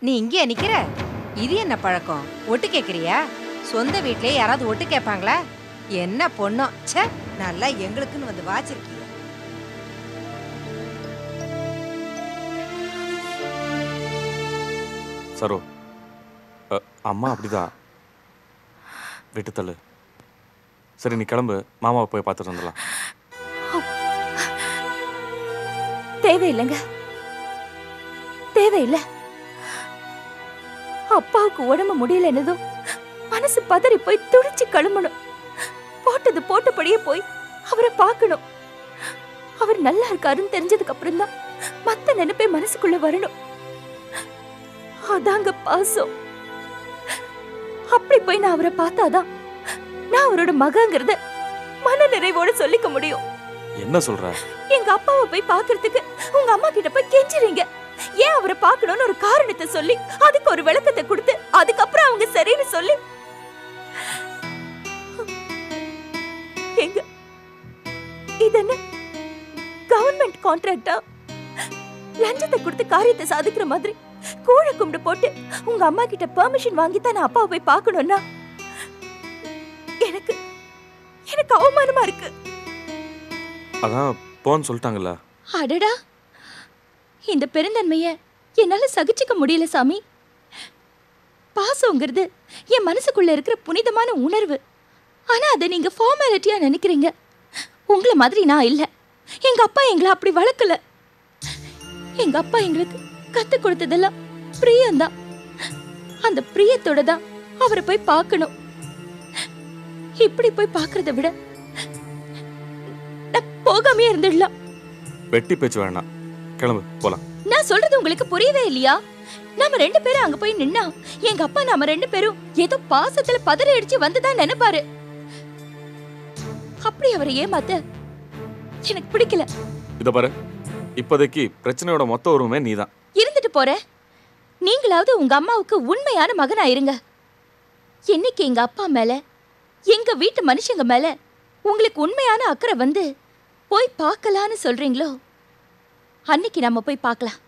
நீ இங்கே நிக்கிற? இது என்ன பழக்கம்? ஒட்டு கேக்குறியா? சொந்த வீட்லயே யாராவது ஒட்டு கேட்பாங்களா? என்ன பொண்ணோ, ச்சே, நல்லா எங்களுக்குன்னு வந்து வாச்சிருக்கீங்க. சரோ, அம்மா அப்படிதான். விட்டு தள்ளு. சரி, நீ கிளம்பு, மாமாவை போய் பார்த்துட்டு வந்துடலாம். தேவையில்லைங்க, தேவையில்லை. அப்பாவுக்கு உடம்பு முடியலன்னதும் மனசு பதறி போய் துடிச்சு கழுமணும். போட்டது போட்டபடியே போய் அவரை பார்க்கணும். அவர் நல்லா இருக்காருன்னு தெரிஞ்சதுக்கு அப்புறம் தான் மத்த நினைப்பே மனசுக்குள்ள வரணும். அதாங்க பாசம். அப்படி போய் நான் அவரை பார்த்தாதான் நான் அவரோட மகங்கிறத மன நிறைவோட சொல்லிக்க முடியும். என்ன சொல்ற? எங்க அப்பாவை போய் பார்க்கிறதுக்கு உங்க அம்மா கிட்ட போய் கெஞ்சுறீங்க. ஏன் அவரை பார்க்கணும்னு ஒரு காரணத்தை சொல்லி அதுக்கு ஒரு விளக்கத்தை கொடுத்து அதுக்கப்புறம் அவங்க சரின்னு சொல்லி எங்க இது என்ன கவர்மெண்ட் கான்ட்ராக்டா? லஞ்சத்தை கொடுத்து காரியத்தை சாதிக்கிற மாதிரி கூழ கும்பிடு போட்டு உங்க அம்மா கிட்ட பெர்மிஷன் வாங்கி தான் நான் அப்பாவை போய் பார்க்கணும்னா எனக்கு எனக்கு அவமானமா இருக்கு. அதான் போன்னு சொல்லிட்டாங்கல்ல. அடடா, இந்த பெருந்தன்மைய என்னால சகிச்சுக்க முடியல சாமி. பாசங்கிறது என் மனசுக்குள்ள இருக்கிற புனிதமான உணர்வு. ஆனா அதை நீங்க ஃபார்மாலிட்டியா நினைக்கிறீங்க. உங்களை மாதிரி நான் இல்ல. எங்க அப்பா எங்களை அப்படி வளர்க்கல. எங்க அப்பா எங்களுக்கு கத்து கொடுத்ததெல்லாம் பிரியம்தான். அந்த பிரியத்தோட தான் அவரை போய் பார்க்கணும். இப்படி போய் பார்க்கறத விட போகாமே இருந்துடலாம். வெட்டி பேச்சு வேணாம், கிளம்பு போலாம். நான் சொல்றது உங்களுக்கு புரியவே இல்லையா? நாம ரெண்டு பேரும் அங்க போய் நின்னா எங்க அப்பா நாம ரெண்டு பேரும் ஏதோ பாசத்துல பதறி அடிச்சு வந்துதான் நினைப்பாரு. அப்படி அவரை ஏமாத்த எனக்கு பிடிக்கல. இத பாரு, இப்போதைக்கு பிரச்சனையோட மொத்த உருவமே நீதான். இருந்துட்டு போற. நீங்களாவது உங்க அம்மாவுக்கு உண்மையான மகனா இருங்க. என்னைக்கு எங்க அப்பா மேல எங்க வீட்டு மனுஷங்க மேல உங்களுக்கு உண்மையான அக்கறை வந்து போய் பார்க்கலான்னு சொல்றீங்களோ அன்னைக்கு நம்ம போய் பார்க்கலாம்.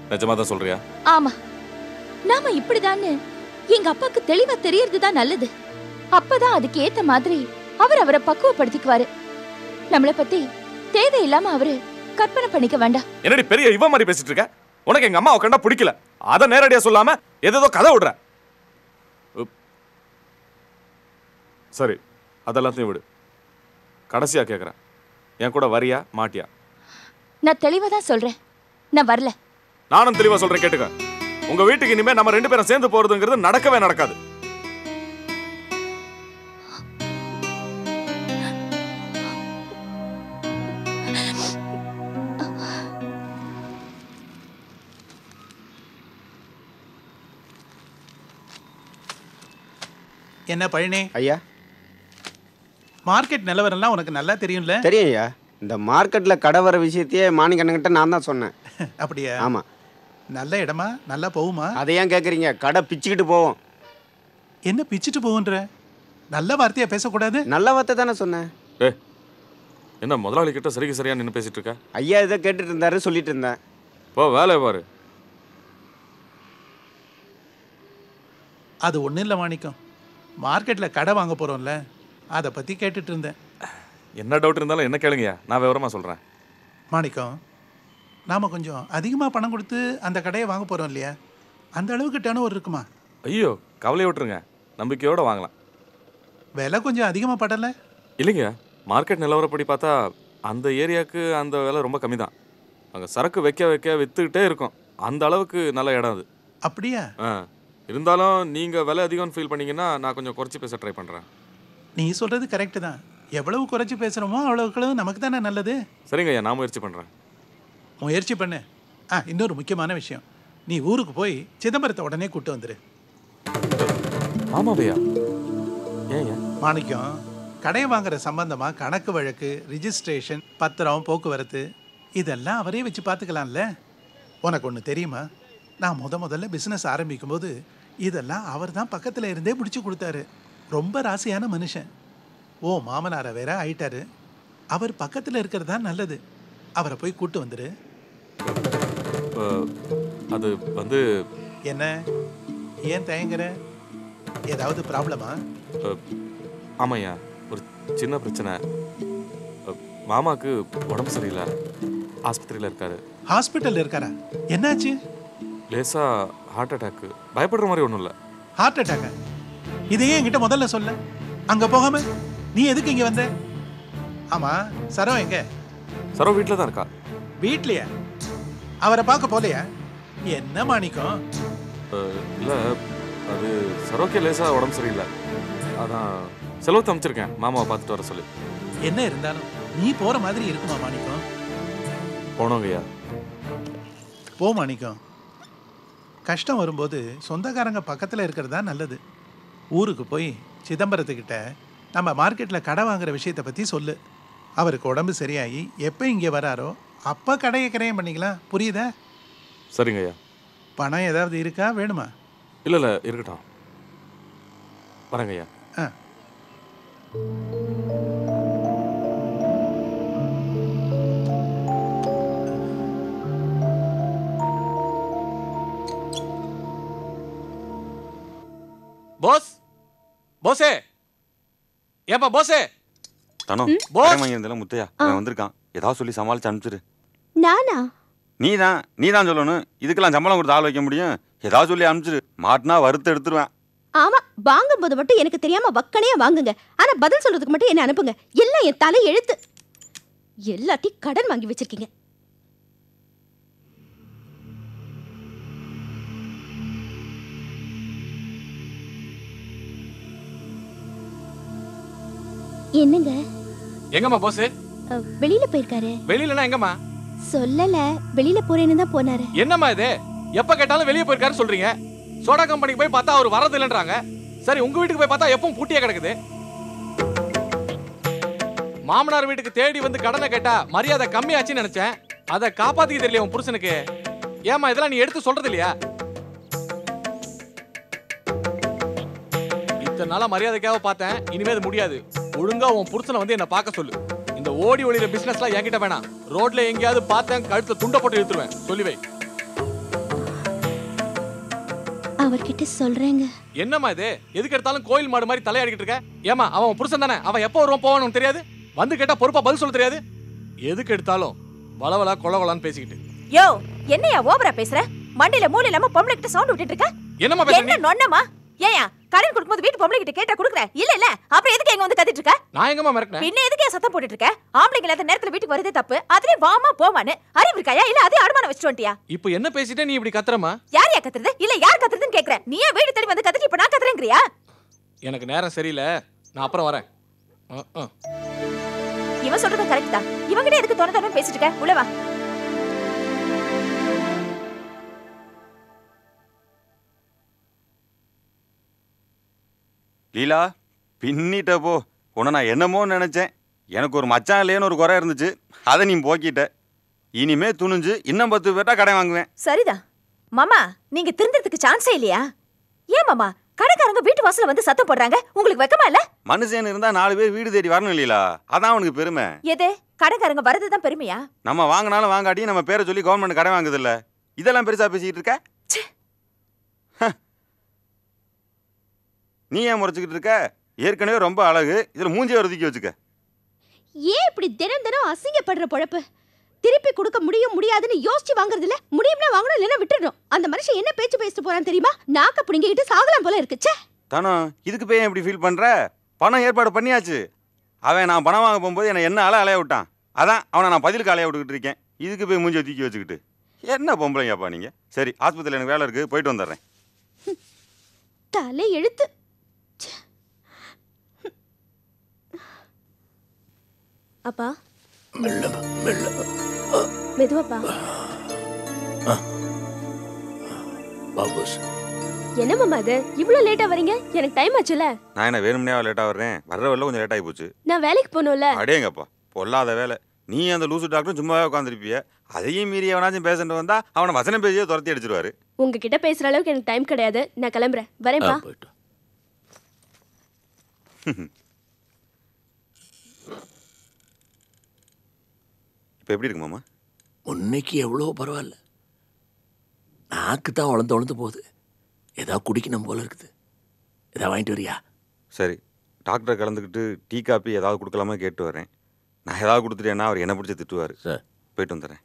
நிஜமா தான் சொல்றியா? ஆமா, நாம இப்படிதான்னு எங்க அப்பாக்கு தெளிவா தெரியறதுதான் நல்லது. அப்பதான் அதுக்கு ஏத்த மாதிரி அவர் அவரை பக்குவப்படுத்திக்குவாரு. நம்மளை பத்தி தேவையில்லாம அவரு கற்பனை பண்ணிக்க வேண்டாம். என்னடி பெரிய இவ மாதிரி பேசிட்டு இருக்க? உனக்கு எங்க அம்மாவை கண்டா பிடிக்கல, அத நேரடியா சொல்லாம ஏதோ கதை விடுற. சரி, அதெல்லாத்தையும் விடு. கடைசியா கேக்குறேன், என் கூட வரியா மாட்டியா? நான் தெளிவா தான் சொல்றேன், நான் வரல. நானும் தெளிவா சொல்றேன், கேட்டுக்க. உங்க வீட்டுக்கு இனிமே நம்ம ரெண்டு பேரும் சேர்ந்து போறதுங்கிறது நடக்கவே நடக்காது. என்ன பழனி ஐயா, மார்க்கெட் நிலவரம்லாம் உனக்கு நல்லா தெரியும்ல? தெரியும் ஐயா. இந்த மார்க்கெட்ல கடை வர விஷயத்தையே மாணிக்கண்ணங்கிட்ட நான் தான் சொன்னேன். அப்படியா? ஆமா. நல்ல இடமா? நல்லா போகுமா? அதை ஏன் கேட்குறீங்க? கடை பிச்சுக்கிட்டு போவோம். என்ன பிச்சுட்டு போகுன்ற? நல்ல வார்த்தையா பேசக்கூடாது. நல்ல வார்த்தை தானே சொன்னேன். என்ன முதலாளி கிட்ட சரியா நின்று பேசிட்டு இருக்க? ஐயா இதை கேட்டுட்டு இருந்தாரு, சொல்லிட்டு இருந்தேன். போ வேலையை பாரு. அது ஒன்றும் இல்லை மாணிக்கம், மார்க்கெட்டில் கடை வாங்க போகிறோம்ல, அதை பற்றி கேட்டுட்டு இருந்தேன். என்ன டவுட் இருந்தாலும் என்ன கேளுங்கய்யா, நான் விவரமாக சொல்கிறேன். மாணிக்கம், நாம் கொஞ்சம் அதிகமாக பணம் கொடுத்து அந்த கடையை வாங்க போகிறோம் இல்லையா? அந்த அளவுக்கு டர்ன் ஓவர் இருக்குமா? ஐயோ, கவலையை விட்டுருங்க, நம்பிக்கையோடு வாங்கலாம். விலை கொஞ்சம் அதிகமாக படலை? இல்லைங்க, மார்க்கெட் நிலவரப்படி பார்த்தா அந்த ஏரியாவுக்கு அந்த விலை ரொம்ப கம்மி தான். அங்கே சரக்கு வைக்க விற்றுக்கிட்டே இருக்கும். அந்த அளவுக்கு நல்ல இடம் அது. அப்படியா? இருந்தாலும் நீங்கள் விலை அதிகம்னு ஃபீல் பண்ணிங்கன்னா நான் கொஞ்சம் குறைச்சி பேச ட்ரை பண்ணுறேன். நீ சொல்கிறது கரெக்டு தான். எவ்வளவு குறைச்சி பேசுகிறோமோ அவ்வளவுக்கு நமக்கு தானே நல்லது. சரிங்க ஐயா, நான் முயற்சி பண்ணுறேன். முயற்சி பண்ணு. இன்னொரு முக்கியமான விஷயம், நீ ஊருக்கு போய் சிதம்பரத்தை உடனே கூப்பிட்டு வந்துரு. ஆமாவையா? ஏன் மாணிக்கம், கடையை வாங்குற சம்பந்தமாக கணக்கு வழக்கு, ரிஜிஸ்ட்ரேஷன், பத்திரம், போக்குவரத்து இதெல்லாம் அவரே வச்சு பார்த்துக்கலாம்ல. உனக்கு ஒன்று தெரியுமா? நான் முதல்ல பிஸ்னஸ் ஆரம்பிக்கும் போது இதெல்லாம் அவர் தான் பக்கத்தில் இருந்தே முடிச்சு கொடுத்தாரு. ரொம்ப ராசியான மனுஷன். ஓ மாமனாரை வேற ஆயிட்டாரு. அவர் பக்கத்தில் இருக்கிறது தான் நல்லது. அவரை போய் கூப்பிட்டு வந்துரு. அது வந்து என்ன ஏன் தயங்குற? ஏதாவது ப்ராப்ளமா? ஆமாய்யா, ஒரு சின்ன பிரச்சனை. மாமாவுக்கு உடம்பு சரியில்லை, ஆஸ்பத்திரியில் இருக்காரு. ஹாஸ்பிட்டல் இருக்காரா? என்னாச்சு? லேசா ஹார்ட் அட்டாக்கு. பயப்படுற மாதிரி ஒன்றும் இல்லை. ஹார்ட் அட்டாக்கா? இதையே என்கிட்ட முதல்ல சொல்ல. அங்க போகாம நீ எதுக்கு இங்க வந்த? ஆமா, சரோ எங்க? சரோ வீட்டில் தான் இருக்கா. வீட்லயா? அவரை பார்க்க போலையா? என்ன மாணிக்கம்? இல்லை, அது சரோக்கே லேசா உடம்பு சரியில்லை, அதான் செலவு அமைச்சிருக்கேன் மாமாவை பார்த்துட்டு வர சொல்லி. என்ன இருந்தாலும் நீ போற மாதிரி இருக்குமா மாணிக்கம்? போனோங்கய்யா. போ மாணிக்கம். கஷ்டம் வரும்போது சொந்தக்காரங்க பக்கத்தில் இருக்கிறது தான் நல்லது. ஊருக்கு போய் சிதம்பரத்துக்கிட்ட நம்ம மார்க்கெட்டில் கடை வாங்குற விஷயத்தை பற்றி சொல்லு. அவருக்கு உடம்பு சரியாகி எப்போ இங்கே வராரோ அப்போ கடையை கிரயம் பண்ணிக்கலாம். புரியுதா? சரிங்கய்யா. பணம் ஏதாவது இருக்கா? வேணுமா? இல்லை இருக்கட்டும், வரேங்கய்யா. ஆ. போஸ், போஸே, ஏப்பா போஸே. தனோ, போஸ். கடை வாங்கியிருந்தாலும் முத்தையா அவன் வந்திருக்கான். ஏதாவது சொல்லி சமாளிச்சு அனுப்பிச்சிரு. நானா? நீ தான் சொல்லணும். இதுக்கெல்லாம் சம்பளம் கொடுத்து ஆள் வைக்க முடியும்? ஏதாவது சொல்லி அனுப்பிச்சிரு. மாட்டினா வறுத்து எடுத்துருவேன். ஆமா, வாங்கும்போது மட்டும் எனக்கு தெரியாம வக்கனையா வாங்குங்க. ஆனா பதில் சொல்றதுக்கு மட்டும் என்ன அனுப்புங்க. எல்லாம் என் தலை எழுத்து. எல்லாத்தையும் கடன் வாங்கி வச்சிருக்கீங்க. என்னங்க? எங்கம்மா போஸ்? வெளியில போயிருக்காரு. வெளியிலனா எங்கம்மா? சொல்லல, வெளியில போறேன்னு தான் போனாரு. என்னம்மா இது? எப்ப கேட்டாலும் வெளியே போயிருக்காரு சொல்றீங்க. சோடா கம்பெனிக்கு போய் பார்த்தா அவர் வரது இல்லைன்றாங்க. சரி, உங்க வீட்டுக்கு போய் பார்த்தா எப்பவும் பூட்டியே கிடக்குது. மாமனார் வீட்டுக்கு தேடி வந்து கடனை கேட்டா மரியாதை கம்மியாச்சுன்னு நினைச்சேன். அதை காப்பாத்திக்க தெரியல உன் புருஷனுக்கு. ஏமா இதெல்லாம் நீ எடுத்து சொல்றது இல்லையா? இத்தனை நாளா மரியாதைக்காக பார்த்தேன், இனிமே அது முடியாது. ஒழுங்கா உன் புருஷனை வந்து என்ன பார்க்க சொல்லு. இந்த ஓடி ஒளிர பிசினஸ்லாம் என்கிட்ட வேணாம். ரோட்ல எங்கேயாவது பார்த்தேன் கழுத்துல துண்டை போட்டு இழுத்துருவேன். சொல்லி வை. அவர்கிட்ட சொல்றேங்க. என்னம்மா இது? எதுக்கு எடுத்தாலும் கோயில் மாடு மாதிரி தலையாடிக்கிட்டு இருக்க? ஏமா அவன் புருஷன் தானே, அவன் எப்போ வருவான் போவான்னு தெரியாது? வந்து கேட்டா பொறுப்பா பதில் சொல்ல தெரியாது? எதுக்கு எடுத்தாலும் வளவலா கொலவலான்னு பேசிக்கிட்டு. யோ, என்னையா ஓவரா பேசுற? மண்டியில மூளை இல்லாம பொம்பளை கிட்ட சவுண்ட் விட்டுட்டு இருக்க. என்னம்மா பேசுற நீ? என்ன நொன்னமா? ஏயா கடன் கொடுக்கும்போது வீட்டு பொம்பளை கிட்ட கேட்டா குடுக்குற? இல்ல அப்புறம் எதுக்கு எங்க வந்து கத்திட்டு இருக்க? நான் எங்கம்மா மிரட்டனேன்? பின்ன எதுக்கு சத்தம் போட்டுட்டு இருக்க? ஆம்பளைங்க இல்லாத நேரத்துல வீட்டுக்கு வரதே தப்பு. அதுலயே வாமா போவான்னு அறிவு இருக்காயா? இல்ல அதே அடமான வச்சுட்டு வந்துட்டியா? இப்போ என்ன பேசிட்டே நீ இப்படி கத்துறமா? யார் கத்துறது? இல்ல யார் கத்துறதுன்னு கேக்குறேன். நீயே வீடு தேடி வந்து கத்திட்டு இப்ப நான் கத்துறேங்கறியா? எனக்கு நேரம் சரியில்லை, நான் அப்புறம் வரேன். இவன் சொல்றது கரெக்ட் தான். இவங்கிட்ட எதுக்கு தோண பேசிட்டு இருக்க? உள்ள வா. லீலா, பின்னிட்ட போ. உன்னை நான் என்னமோ நினைச்சேன். எனக்கு ஒரு மச்சான் இல்லையேன்னு ஒரு குறை இருந்துச்சு, அதை நீ போக்கிட்ட. இனிமே துணிஞ்சு இன்னும் 10 பேர்ட்டா கடை வாங்குவேன். சரிதான் மாமா, நீங்க திருந்தறதுக்கு சான்ஸே இல்லையா? ஏன் மாமா கடைக்காரங்க வீட்டு வாசல்ல வந்து சத்தம் போடுறாங்க? உங்களுக்கு வெக்கமா இல்ல? மனுஷன் இருந்தா 4 பேர் வீடு தேடி வரணும் லீலா. அதான் அவனுக்கு பெருமை. எது? கடைக்காரங்க வரதுதான் பெருமையா? நம்ம வாங்கினாலும் வாங்காட்டி நம்ம பேரை சொல்லி கவர்மெண்ட் கடை வாங்குது இல்ல. இதெல்லாம் பெருசா பேசிக்கிட்டு இருக்க? நீ ஏன் முறைச்சுக்கிட்டு இருக்க? ஏற்கனவே ரொம்ப அழகு, இதுல மூஞ்சியை ஒதுக்கி வச்சுக்க. ஏன் இப்படி தினம் தினம் அசிங்கப்படுற பொழப்பு? திருப்பி கொடுக்க முடியாதுன்னு யோசிச்சு வாங்குறது இல்ல. முடியும்னா வாங்கணும், இல்லைன்னா விட்டுறணும். அந்த மனுஷன் என்ன பேச்சு பேசிட்டு போறான் தெரியுமா? நாக்க பிடிங்கிட்டு சாகலாம் போல இருக்குச்சே. தானோ, இதுக்கு போய் எப்படி ஃபீல் பண்ற? பணம் ஏற்பாடு பண்ணியாச்சு. அவன் நான் பணம் வாங்க போகும்போது என்ன அலைய விட்டான். அதான் அவனை நான் பதிலுக்கு அலைய விட்டுக்கிட்டு இருக்கேன். இதுக்கு போய் மூஞ்சியை தூக்கி வச்சுக்கிட்டு என்ன பொம்பளைங்கப்பா நீங்க? சரி, ஆஸ்பத்திரியில் எனக்கு வேலை இருக்கு, போயிட்டு வந்துடுறேன். தலை எழுத்து. அப்பா மெதுவாப்பா. என்ன மாமா இது இவ்வளவு லேட்டா வரீங்க? எனக்கு டைம் ஆச்சுல. நான் என்ன வேணும்னே லேட்டா வர்றேன்? வர்ற வரல கொஞ்சம் லேட் ஆகி போச்சு. நான் வேலைக்கு போகணும்ல. அடேங்கப்பா, பொல்லாத வேலை. நீ அந்த லூசு டாக்டரும் சும்மாவே உட்காந்துருப்பிய. அதையும் மீறி எவனாச்சும் பேசிட்டு வந்தா அவனை வசனம் பேசியே துரத்தி அடிச்சிருவாரு. உங்ககிட்ட பேசுற அளவுக்கு எனக்கு டைம் கிடையாது. நான் கிளம்புறேன். வரேன்ப்பா. இப்போ எப்படி இருக்கு மாமா? முன்னைக்கு எவ்வளோ பரவாயில்ல. நாக்கு தான் உழந்து போகுது. ஏதாவது குடிக்கணும் போல இருக்குது. ஏதாவது வாங்கிட்டு வரியா? சரி, டாக்டரை கலந்துக்கிட்டு டீ காப்பி ஏதாவது கொடுக்கலாமா கேட்டு வரேன். நான் ஏதாவது கொடுத்துட்டேன்னா அவர் என்ன பிடிச்சி திட்டுவார். சார் போயிட்டு வந்துடுறேன்.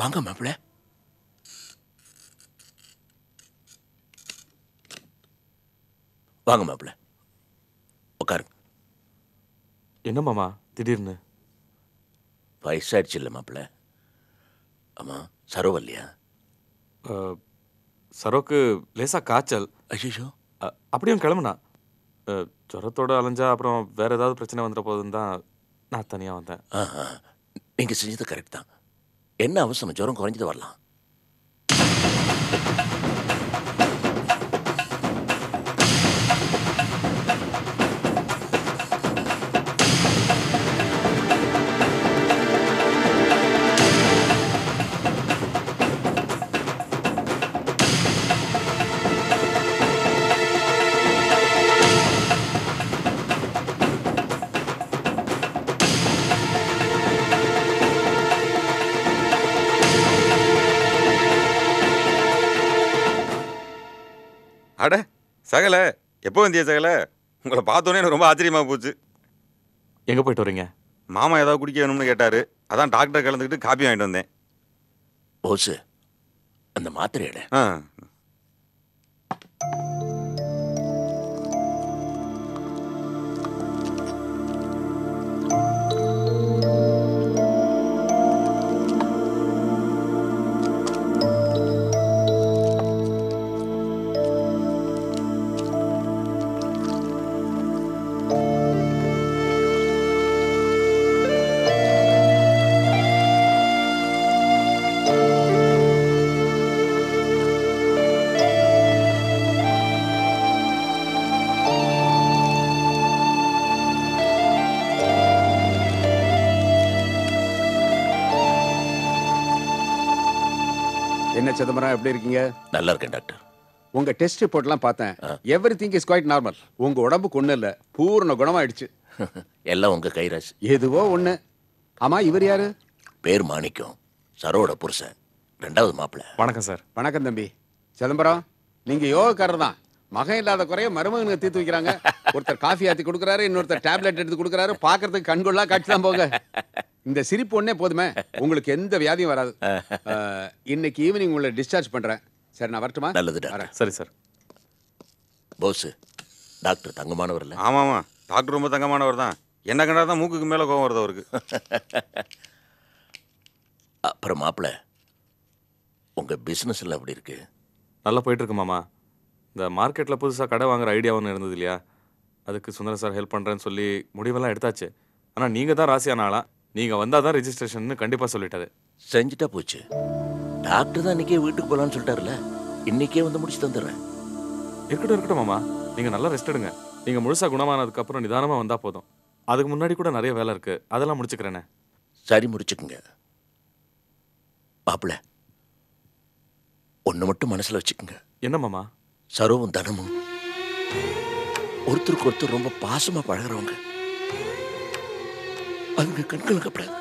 வாங்க மாப்பிள்ள. வாங்க மாப்பிள்ள, உட்காருங்க. என்ன மாமா திடீர்னு? வயசாயிடுச்சு இல்லை மாப்பிள்ள? ஆமா, சரோவல்லையா? சரோக்கு லேசா காய்ச்சல். ஐயோ, அப்படியும் கிளம்புனா. ஜுரத்தோட அலைஞ்சா அப்புறம் வேற ஏதாவது பிரச்சனை வந்துட போகுதுன்னு தான் நான் தனியாக வந்தேன். நீங்கள் செஞ்சது கரெக்ட் தான். என்ன அவசரம், ஜுரம் குறைஞ்சிட்டு வரலாம். அட சகல, எப்போ வந்தியா சகல? உங்களை பார்த்தோன்னே எனக்கு ரொம்ப ஆச்சரியமாக போச்சு. எங்கே போயிட்டு வரீங்க? மாமா ஏதாவது குடிக்க வேணும்னு கேட்டார். அதான் டாக்டரை கலந்துக்கிட்டு காப்பி வாங்கிட்டு வந்தேன். போஸ், அந்த மாத்திரை எடு. என்ன சிதம்பரம், எப்படி இருக்கீங்க? நல்லா இருக்கேன் டாக்டர். உங்க டெஸ்ட் ரிப்போர்ட்லாம் பார்த்தேன். Everything is quite normal. உங்க உடம்புக்கு ஒண்ணு இல்ல, பூர்ண குணமாயிடுச்சு. எல்லாம் உங்க கைராசி. எதுவோ ஒண்ணு. ஆமா, இவர் யாரு? பேர் மாணிக்கம், சரோட புருஷன், 2வது மாப்பிள்ள. வணக்கம் சார். வணக்கம் தம்பி. சிதம்பரம், நீங்க யோகக்காரர் தான். மகன் இல்லாத குறைய மருமகனுக்கு தீர்த்து வைக்கிறாங்க. ஒருத்தர் காஃபி ஆத்தி கொடுக்குறாரு, இன்னொருத்தர் டேப்லெட் எடுத்து கொடுக்குறாரு. பாக்குறதுக்கு கண்கொள்ளா காட்சி தான் போங்க. இந்த சிரிப்பு ஒண்ணே போதுமே, உங்களுக்கு எந்த வியாதியும் வராது. இன்னைக்கு ஈவினிங் உங்களை டிஸ்சார்ஜ் பண்றேன். சரி, நான் வரட்டுமா? நல்லது டாக்டர். சரி சார். போஸ், டாக்டர் தங்கமானவர் இல்லை? ஆமாம்மா, டாக்டர் ரொம்ப தங்கமானவர் தான். என்ன கண்டா தான் மூக்குக்கு மேலே கோவம் வருது அவருக்கு. அப்புறம் மாப்பிள்ள, உங்க பிஸ்னஸ் எல்லாம் எப்படி இருக்கு? நல்லா போயிட்டு இருக்கு மாமா. இந்த மார்க்கெட்டில் புதுசாக கடை வாங்குற ஐடியா ஒன்று இருந்தது இல்லையா, அதுக்கு சுந்தரம் சார் ஹெல்ப் பண்ணுறேன்னு சொல்லி முடிவெல்லாம் எடுத்தாச்சு. ஆனால் நீங்கள் தான் ராசியான ஆளா, நீங்கள் வந்தால் தான் ரெஜிஸ்ட்ரேஷன் கண்டிப்பாக சொல்லிட்டாரு. செஞ்சுட்டா போச்சு. டாக்டர் தான் இன்னைக்கே வீட்டுக்கு போகலான்னு சொல்லிட்டாருல, இன்னைக்கே வந்து முடிச்சு தந்துடுறேன். இருக்கட்டும் மாமா, நீங்கள் நல்லா ரெஸ்ட் எடுங்க. நீங்கள் முழுசாக குணமானதுக்கப்புறம் நிதானமாக வந்தால் போதும். அதுக்கு முன்னாடி கூட நிறைய வேலை இருக்குது, அதெல்லாம் முடிச்சுக்கிறேனே. சரி, முடிச்சுக்குங்க. மாப்பிள்ள, ஒன்று மட்டும் மனசில் வச்சுக்கோங்க. என்ன மாமா? சரோவும் தனமும் ஒருத்தருக்கு ஒருத்தர் ரொம்ப பாசமாக பழகிறவங்க. அவங்க கண்கள் கப்படாது.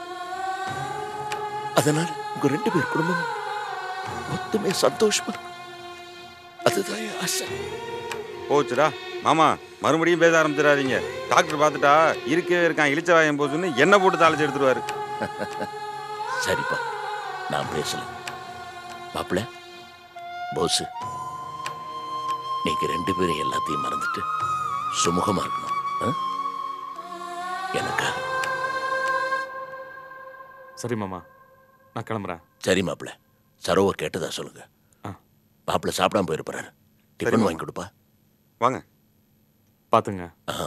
அதனால உங்க 2 பேர் குடும்பம் மொத்தமே சந்தோஷமா இருக்கும். அதுதான் என் ஆசை. போச்சுடா மாமா, மறுபடியும் பேச ஆரம்பிச்சிடாதீங்க. டாக்டர் பார்த்துட்டா இருக்கவே இருக்கான் இழிச்ச வாயம் போச்சுன்னு என்ன போட்டு தாளிச்சு எடுத்துருவாரு. சரிப்பா, நான் பேசல. மாப்பிள்ள போஸ், நீங்க 2 பேரும் எல்லாத்தையும் மறந்துட்டு சுமூகமா இருக்கணும். எனக்காக. சரி மாமா, நான் கிளம்புறேன். சரி மாப்பிள்ள, சரோவை கேட்டதா சொல்லுங்க. மாப்பிள்ள சாப்பிடாம போயிருப்பாரு. டிஃபன் வாங்கி கொடுப்பா. வாங்க. பாத்துங்க. ஆஹா.